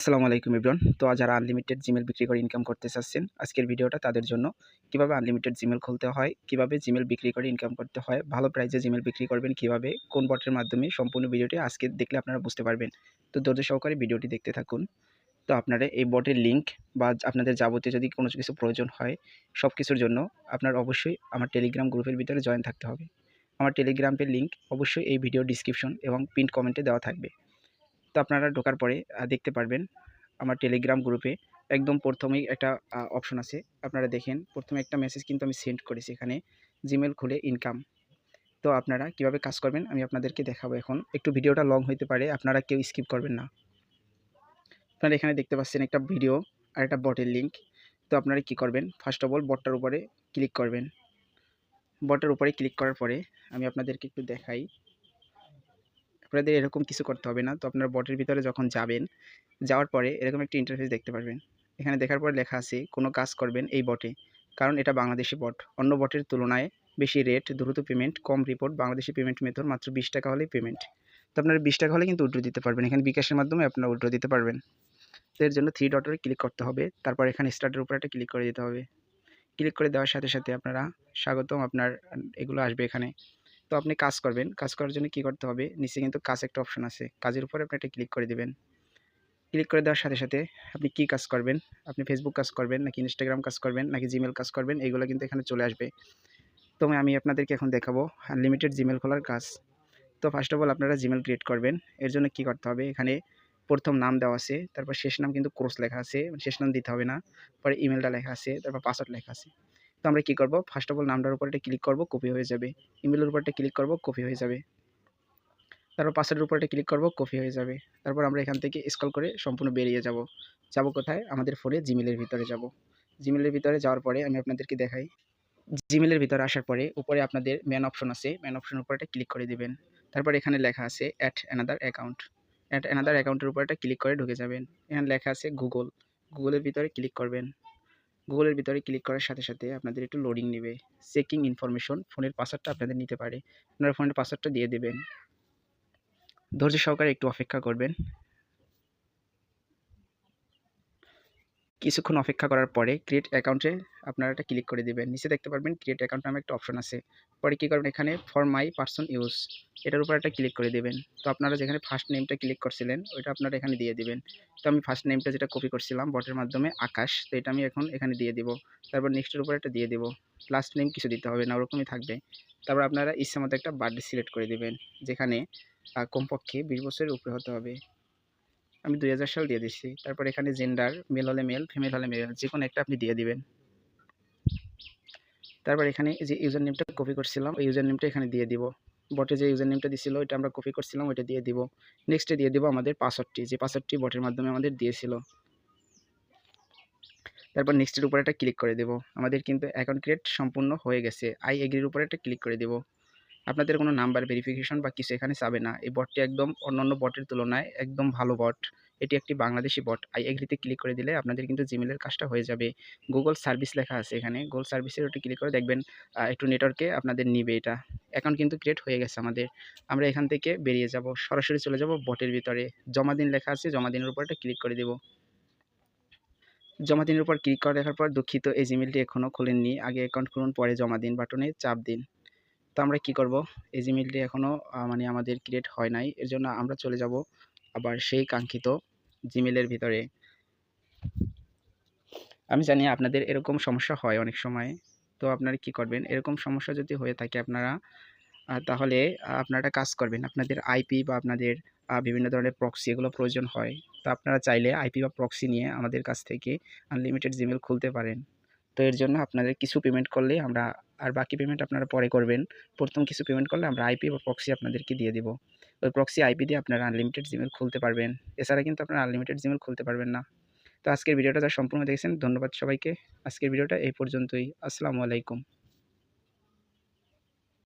আসসালামু আলাইকুম এভরিওয়ান। তো যারা আনলিমিটেড জিমেইল বিক্রি করে ইনকাম করতে চাচ্ছেন, আজকের ভিডিওটা তাদের জন্য। কিভাবে আনলিমিটেড জিমেইল খুলতে হয়, কিভাবে জিমেইল বিক্রি করে ইনকাম করতে হয়, ভালো প্রাইসে জিমেইল বিক্রি করবেন কিভাবে, কোন বটের মাধ্যমে, সম্পূর্ণ ভিডিওটি আজকে দেখলে আপনারা বুঝতে পারবেন। তো ধৈর্য সহকারে ভিডিওটি দেখতে থাকুন। তো আপনারা এই বটের লিঙ্ক বা আপনাদের যাবতীয় যদি কোনো কিছু প্রয়োজন হয়, সবকিছুর জন্য আপনার অবশ্যই আমার টেলিগ্রাম গ্রুপের ভিতরে জয়েন থাকতে হবে। আমার টেলিগ্রামের লিঙ্ক অবশ্যই এই ভিডিও ডিসক্রিপশন এবং পিন কমেন্টে দেওয়া থাকবে। তো আপনারা ঢোকার পরে দেখতে পারবেন আমার টেলিগ্রাম গ্রুপে একদম প্রথমেই একটা অপশন আছে। আপনারা দেখেন প্রথমে একটা মেসেজ কিন্তু আমি সেন্ড করেছি এখানে, জিমেইল খুলে ইনকাম। তো আপনারা কিভাবে কাজ করবেন আমি আপনাদেরকে দেখাবো এখন। একটু ভিডিওটা লং হইতে পারে, আপনারা কেউ স্কিপ করবেন না। আপনারা এখানে দেখতে পাচ্ছেন একটা ভিডিও আর একটা বটের লিঙ্ক। তো আপনারা কি করবেন, ফার্স্ট অফ অল বটটার উপরে ক্লিক করবেন। বটের উপরে ক্লিক করার পরে আমি আপনাদেরকে একটু দেখাই। আপনাদের এরকম কিছু করতে হবে না। তো আপনারা বটের ভিতরে যখন যাবেন, যাওয়ার পরে এরকম একটি ইন্টারফেস দেখতে পারবেন। এখানে দেখার পর লেখা আছে কোনো কাজ করবেন এই বটে, কারণ এটা বাংলাদেশি বট। অন্য বটের তুলনায় বেশি রেট, দ্রুত পেমেন্ট, কম রিপোর্ট, বাংলাদেশি পেমেন্ট মেথড মাত্র 20 টাকা হলেই পেমেন্ট। তো আপনারা 20 টাকা হলে কিন্তু উইথড্র দিতে পারবেন। এখানে বিকাশের মাধ্যমে আপনারা উইথড্র দিতে পারবেন। তো এর জন্য 3 ডটে ক্লিক করতে হবে। তারপর এখানে স্টার্টের উপরে একটা ক্লিক করে দিতে হবে। ক্লিক করে দেওয়ার সাথে সাথে আপনারা স্বাগতম, আপনার এগুলো আসবে এখানে। তো আপনি কাজ করবেন। কাজ করার জন্য কি করতে হবে, নিচে কিন্তু কাজ একটা অপশন আছে। কাজের উপরে আপনি একটা ক্লিক করে দিবেন। ক্লিক করে দেওয়ার সাথে সাথে আপনি কি কাজ করবেন, আপনি ফেসবুক কাজ করবেন নাকি ইনস্টাগ্রাম কাজ করবেন নাকি জিমেল কাজ করবেন, এইগুলো কিন্তু এখানে চলে আসবে। তো আমি আপনাদেরকে এখন দেখাবো আনলিমিটেড জিমেল খোলার কাজ। তো ফার্স্ট অফ অল আপনারা জিমেল ক্রিয়েট করবেন। এর জন্য কি করতে হবে, এখানে প্রথম নাম দেওয়া আছে, তারপর শেষ নাম কিন্তু ক্রস লেখা আছে, শেষ নাম দিতে হবে না। পরে ইমেলটা লেখা আছে, তারপর পাসওয়ার্ড লেখা আছে। তো আমরা কি করব, ফার্স্ট অফ অল নামটার উপর একটা ক্লিক করব, কপি হয়ে যাবে। ইমেলের উপর একটা ক্লিক করব, কপি হয়ে যাবে। তারপর পাসওয়ার্ডের উপর একটা ক্লিক করব, কপি হয়ে যাবে। তারপর আমরা এখান থেকে স্ক্রল করে সম্পূর্ণ বেরিয়ে যাব। যাব কোথায়, আমাদের ফোনে জিমেলের ভিতরে যাব। জিমেলের ভিতরে যাওয়ার পরে আমি আপনাদেরকে দেখাই। জিমেলের ভিতরে আসার পরে উপরে আপনাদের মেন অপশন আছে, মেন অপশনের উপর একটা ক্লিক করে দিবেন। তারপর এখানে লেখা আছে add another account. Add another অ্যাকাউন্টের উপর একটা ক্লিক করে ঢুকে যাবেন। এখানে লেখা আছে গুগল। গুগলের ভিতরে ক্লিক করবেন। গুগলের ভিতরে ক্লিক করার সাথে সাথে আপনাদের একটু লোডিং নেবে। চেকিং ইনফরমেশন, ফোনের পাসওয়ার্ডটা আপনাদের নিতে পারে। আপনারা ফোনের পাসওয়ার্ডটা দিয়ে দেবেন। ধৈর্য সহকারে একটু অপেক্ষা করবেন। কিছুক্ষণ অপেক্ষা করার পরে ক্রিয়েট অ্যাকাউন্টে আপনারা একটা ক্লিক করে দিবেন। নিচে দেখতে পারবেন ক্রিয়েট অ্যাকাউন্ট নামে একটা অপশন আছে। পরে কী করবেন, এখানে ফর মাই পারসন ইউজ, এটার উপর একটা ক্লিক করে দেবেন। তো আপনারা যেখানে ফার্স্ট নেমটা ক্লিক করছিলেন ওইটা আপনারা এখানে দিয়ে দিবেন। তো আমি ফার্স্ট নেমটা যেটা কপি করছিলাম বটের মাধ্যমে আকাশ, তো এটা আমি এখন এখানে দিয়ে দিব। তারপর নেক্সটের উপর একটা দিয়ে দিব। লাস্ট নেম কিছু দিতে হবে না, ওরকমই থাকবে। তারপর আপনারা ইচ্ছামতো একটা বার্থডে সিলেক্ট করে দেবেন, যেখানে কমপক্ষে 20 বছরের উপরে হতে হবে। আমি 2000 সাল দিয়ে দিচ্ছি। তারপর এখানে জেন্ডার, মেল হলে মেল, ফিমেল হলে মেল, যেকোনো একটা আপনি দিয়ে দিবেন। তারপর এখানে যে ইউজার নেমটা কপি করছিলাম ওই ইউজার নেমটা এখানে দিয়ে দিব। বটে যে ইউজার নেমটা দিছিল ওইটা আমরা কপি করছিলাম, ওইটা দিয়ে দিব। নেক্সটে দিয়ে দিব আমাদের পাসওয়ার্ডটি, যে পাসওয়ার্ডটি বটের মাধ্যমে আমাদের দিয়েছিল। তারপর নেক্সটের উপরে একটা ক্লিক করে দেব। আমাদের কিন্তু অ্যাকাউন্ট ক্রিয়েট সম্পূর্ণ হয়ে গেছে। আই এগ্রির উপরে একটা ক্লিক করে দেব। আপনাদের কোনো নাম্বার ভেরিফিকেশন বা কিছু এখানে চাবে না। এই বটটি একদম অন্যান্য বটের তুলনায় একদম ভালো বট। এটি একটি বাংলাদেশি বট। আই এগ্রিতে ক্লিক করে দিলে আপনাদের কিন্তু জিমেলের কাজটা হয়ে যাবে। গুগল সার্ভিস লেখা আছে এখানে, গুগল সার্ভিসের ওটা ক্লিক করে দেখবেন একটু নেটওয়ার্কে আপনাদের নিবে এটা। অ্যাকাউন্ট কিন্তু ক্রিয়েট হয়ে গেছে আমাদের। আমরা এখান থেকে বেরিয়ে যাব, সরাসরি চলে যাব বটের ভিতরে। জমা দিন লেখা আছে, জমা দিনের উপর একটা ক্লিক করে দেব। জমা দিনের উপর ক্লিক করে দেখার পর দুঃখিত এই জিমেলটি এখনও খোলেননি, আগে অ্যাকাউন্ট খুলুন পরে জমা দিন বাটনে চাপ দিন। তো আমরা কি করব, এই জিমেইলটি এখনও মানে আমাদের ক্রিয়েট হয় নাই। এর জন্য আমরা চলে যাব আবার সেই কাঙ্ক্ষিত জিমেইলের ভিতরে। আমি জানি আপনাদের এরকম সমস্যা হয় অনেক সময়। তো আপনারা কি করবেন, এরকম সমস্যা যদি হয়ে থাকে আপনারা তাহলে আপনারা একটা কাজ করবেন। আপনাদের আইপি বা আপনাদের বিভিন্ন ধরনের প্রক্সি এগুলো প্রয়োজন হয়। তো আপনারা চাইলে আইপি বা প্রক্সি নিয়ে আমাদের কাছ থেকে আনলিমিটেড জিমেইল খুলতে পারেন। তো এর জন্য আপনাদের কিছু পেমেন্ট করলেই আমরা, আর বাকি পেমেন্ট আপনারা পরে করবেন। প্রথম কিছু পেমেন্ট করলে আমরা আইপি বা প্রক্সি আপনাদেরকে দিয়ে দিব। ওই প্রক্সি আইপি দিয়ে আপনারা আনলিমিটেড জিমেইল খুলতে পারবেন। এছাড়া কিন্তু আপনারা আনলিমিটেড জিমেইল খুলতে পারবেন না। তো আজকের ভিডিওটা যারা সম্পূর্ণ দেখেছেন ধন্যবাদ সবাইকে। আজকের ভিডিওটা এই পর্যন্তই। আসসালামু আলাইকুম।